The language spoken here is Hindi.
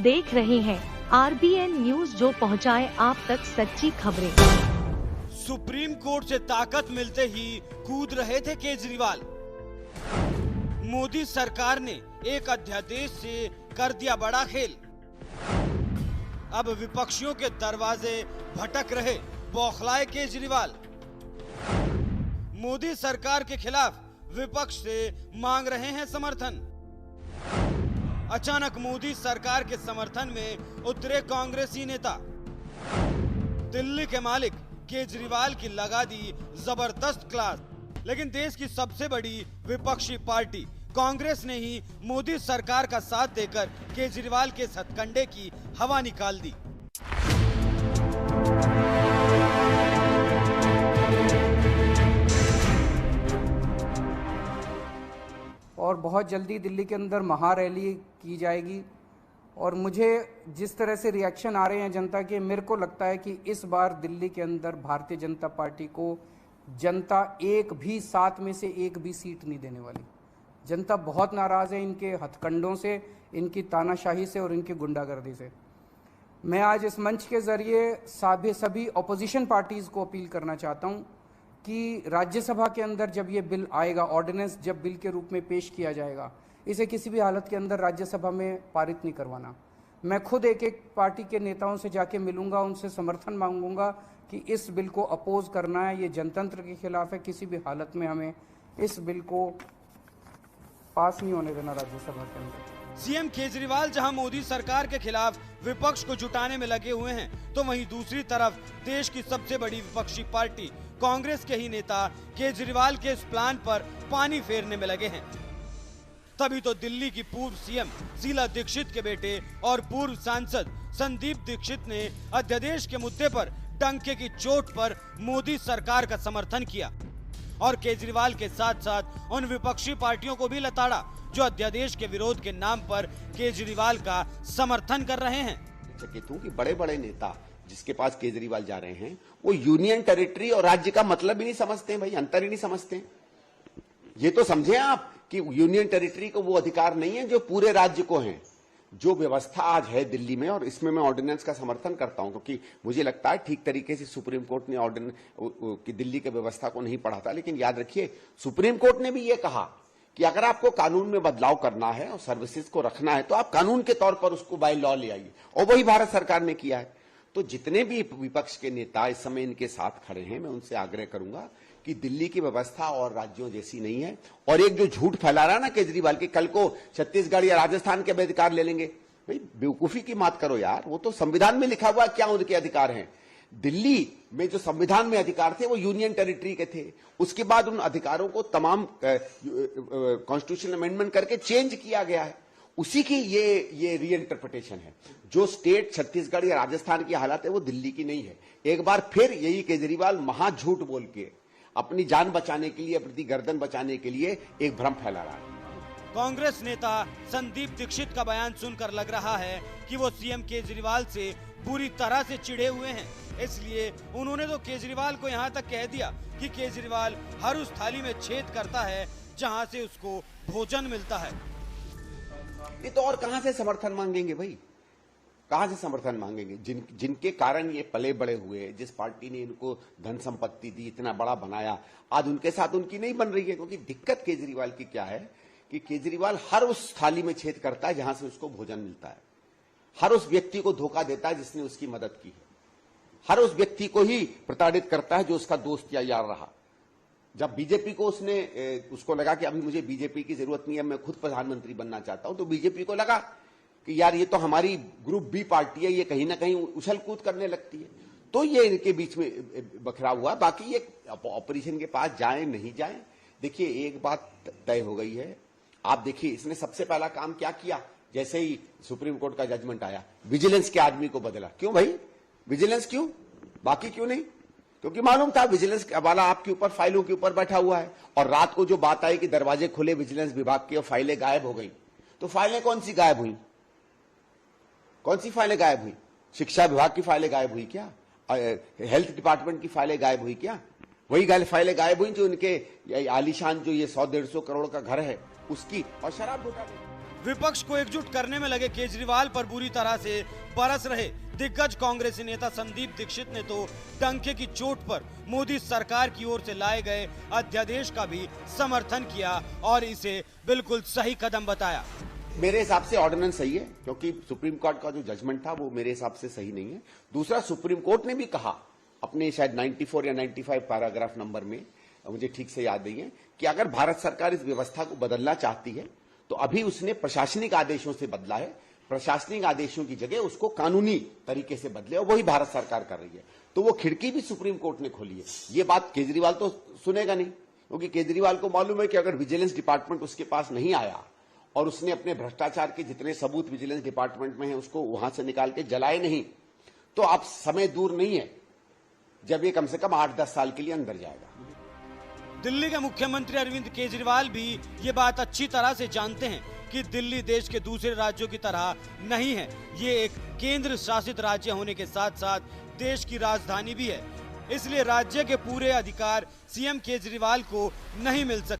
देख रहे हैं RBN न्यूज, जो पहुंचाए आप तक सच्ची खबरें। सुप्रीम कोर्ट से ताकत मिलते ही कूद रहे थे केजरीवाल। मोदी सरकार ने एक अध्यादेश से कर दिया बड़ा खेल। अब विपक्षियों के दरवाजे भटक रहे बौखलाए केजरीवाल। मोदी सरकार के खिलाफ विपक्ष से मांग रहे हैं समर्थन। अचानक मोदी सरकार के समर्थन में उतरे कांग्रेसी नेता। दिल्ली के मालिक केजरीवाल की लगा दी जबरदस्त क्लास। लेकिन देश की सबसे बड़ी विपक्षी पार्टी कांग्रेस ने ही मोदी सरकार का साथ देकर केजरीवाल के हथकंडे की हवा निकाल दी। और बहुत जल्दी दिल्ली के अंदर महारैली की जाएगी। और मुझे जिस तरह से रिएक्शन आ रहे हैं जनता के, मेरे को लगता है कि इस बार दिल्ली के अंदर भारतीय जनता पार्टी को जनता एक भी 7 में से एक भी सीट नहीं देने वाली। जनता बहुत नाराज़ है इनके हथकंडों से, इनकी तानाशाही से और इनकी गुंडागर्दी से। मैं आज इस मंच के जरिए सभी ऑपोजिशन पार्टीज़ को अपील करना चाहता हूँ कि राज्यसभा के अंदर जब ये बिल आएगा, ऑर्डिनेंस जब बिल के रूप में पेश किया जाएगा, इसे किसी भी हालत के अंदर राज्यसभा में पारित नहीं करवाना। मैं खुद एक एक पार्टी के नेताओं से जाके मिलूंगा, उनसे समर्थन मांगूंगा कि इस बिल को अपोज करना है, ये जनतंत्र के खिलाफ है। किसी भी हालत में हमें इस बिल को पास नहीं होने देना राज्यसभा के अंदर। सीएम केजरीवाल जहां मोदी सरकार के खिलाफ विपक्ष को जुटाने में लगे हुए हैं, तो वहीं दूसरी तरफ देश की सबसे बड़ी विपक्षी पार्टी कांग्रेस के ही नेता केजरीवाल के इस प्लान पर पानी फेरने में लगे हैं। तभी तो दिल्ली की पूर्व सीएम शीला दीक्षित के बेटे और पूर्व सांसद संदीप दीक्षित ने अध्यादेश के मुद्दे पर डंके की चोट पर मोदी सरकार का समर्थन किया और केजरीवाल के साथ साथ उन विपक्षी पार्टियों को भी लताड़ा जो अध्यादेश के विरोध के नाम पर केजरीवाल का समर्थन कर रहे हैं। कि बड़े बड़े नेता जिसके पास केजरीवाल जा रहे हैं, वो यूनियन टेरिटरी और राज्य का मतलब ही नहीं समझते हैं भाई, अंतर ही नहीं समझते हैं। ये तो समझे आप कि यूनियन टेरिटरी को वो अधिकार नहीं है जो पूरे राज्य को है। जो व्यवस्था आज है दिल्ली में, और इसमें मैं ऑर्डिनेंस का समर्थन करता हूं क्योंकि मुझे लगता है ठीक तरीके से सुप्रीम कोर्ट ने ऑर्डिनेंस की दिल्ली की व्यवस्था को नहीं पढ़ा था। लेकिन याद रखिए, सुप्रीम कोर्ट ने भी ये कहा कि अगर आपको कानून में बदलाव करना है और सर्विसेज को रखना है तो आप कानून के तौर पर उसको बाय लॉ ले आइए, और वही भारत सरकार ने किया है। तो जितने भी विपक्ष के नेता इस समय इनके साथ खड़े हैं, मैं उनसे आग्रह करूंगा कि दिल्ली की व्यवस्था और राज्यों जैसी नहीं है। और एक जो झूठ फैला रहा है ना केजरीवाल के, कल को छत्तीसगढ़ या राजस्थान के अधिकार ले लेंगे, भाई बेवकूफी की बात करो यार। वो तो संविधान में लिखा हुआ क्या उनके अधिकार हैं। दिल्ली में जो संविधान में अधिकार थे वो यूनियन टेरिटरी के थे। उसके बाद उन अधिकारों को तमाम कॉन्स्टिट्यूशनल अमेंडमेंट करके चेंज किया गया है। उसी की ये रीइंटरप्रिटेशन है। जो स्टेट छत्तीसगढ़ या राजस्थान की हालत है वो दिल्ली की नहीं है। एक बार फिर यही केजरीवाल महाझूठ बोल के अपनी जान बचाने के लिए, अपनी गर्दन बचाने के लिए एक भ्रम फैला रहा है। कांग्रेस नेता संदीप दीक्षित का बयान सुनकर लग रहा है कि वो सीएम केजरीवाल से बुरी तरह से चिढ़े हुए हैं। इसलिए उन्होंने तो केजरीवाल को यहाँ तक कह दिया कि केजरीवाल हर उस थाली में छेद करता है जहाँ से उसको भोजन मिलता है। ये तो और कहां से समर्थन मांगेंगे भाई, कहां से समर्थन मांगेंगे? जिनके कारण ये पले बड़े हुए, जिस पार्टी ने इनको धन संपत्ति दी, इतना बड़ा बनाया, आज उनके साथ उनकी नहीं बन रही है। क्योंकि दिक्कत केजरीवाल की क्या है कि केजरीवाल हर उस थाली में छेद करता है जहां से उसको भोजन मिलता है। हर उस व्यक्ति को धोखा देता है जिसने उसकी मदद की है। हर उस व्यक्ति को ही प्रताड़ित करता है जो उसका दोस्त या यार रहा। जब बीजेपी को उसको लगा कि अभी मुझे बीजेपी की जरूरत नहीं है, मैं खुद प्रधानमंत्री बनना चाहता हूं, तो बीजेपी को लगा कि यार ये तो हमारी ग्रुप बी पार्टी है, ये कहीं ना कहीं उछल कूद करने लगती है। तो ये इनके बीच में बखरा हुआ। बाकी ये ऑपरेशन के पास जाए नहीं जाए, देखिए एक बात तय हो गई है। आप देखिए इसने सबसे पहला काम क्या किया, जैसे ही सुप्रीम कोर्ट का जजमेंट आया, विजिलेंस के आदमी को बदला। क्यों भाई, विजिलेंस क्यों, बाकी क्यों नहीं? क्योंकि मालूम था विजिलेंस वाला आपके ऊपर फाइलों के ऊपर बैठा हुआ है। और रात को जो बात आई कि दरवाजे खुले विजिलेंस विभाग के और फाइलें गायब हो गई, तो फाइलें कौन सी गायब हुई? कौन सी फाइलें गायब हुई? शिक्षा विभाग की फाइलें गायब हुई क्या? हेल्थ डिपार्टमेंट की फाइलें गायब हुई क्या? वही फाइलें गायब हुई जो उनके आलीशान जो ये 100-150 करोड़ का घर है उसकी, और शराब घोटाले। विपक्ष को एकजुट करने में लगे केजरीवाल पर बुरी तरह से बरस रहे दिग्गज कांग्रेसी नेता संदीप दीक्षित ने तो डंके की चोट पर मोदी सरकार की ओर से लाए गए अध्यादेश का भी समर्थन किया और इसे बिल्कुल सही कदम बताया। मेरे हिसाब से ऑर्डिनेंस सही है, क्योंकि सुप्रीम कोर्ट का जो जजमेंट था वो मेरे हिसाब से सही नहीं है। दूसरा, सुप्रीम कोर्ट ने भी कहा अपने शायद 94 या 95 पैराग्राफ नंबर में, मुझे ठीक से याद नहीं है, कि अगर भारत सरकार इस व्यवस्था को बदलना चाहती है तो अभी उसने प्रशासनिक आदेशों से बदला है, प्रशासनिक आदेशों की जगह उसको कानूनी तरीके से बदले, और वही भारत सरकार कर रही है। तो वो खिड़की भी सुप्रीम कोर्ट ने खोली है। ये बात केजरीवाल तो सुनेगा नहीं, क्योंकि केजरीवाल को मालूम है कि अगर विजिलेंस डिपार्टमेंट उसके पास नहीं आया और उसने अपने भ्रष्टाचार के जितने सबूत विजिलेंस डिपार्टमेंट में है उसको वहां से निकाल के जलाए नहीं, तो अब समय दूर नहीं है जब ये कम से कम 8-10 साल के लिए अंदर जाएगा। दिल्ली के मुख्यमंत्री अरविंद केजरीवाल भी ये बात अच्छी तरह से जानते हैं कि दिल्ली देश के दूसरे राज्यों की तरह नहीं है। ये एक केंद्र शासित राज्य होने के साथ साथ देश की राजधानी भी है, इसलिए राज्य के पूरे अधिकार सीएम केजरीवाल को नहीं मिल सकते।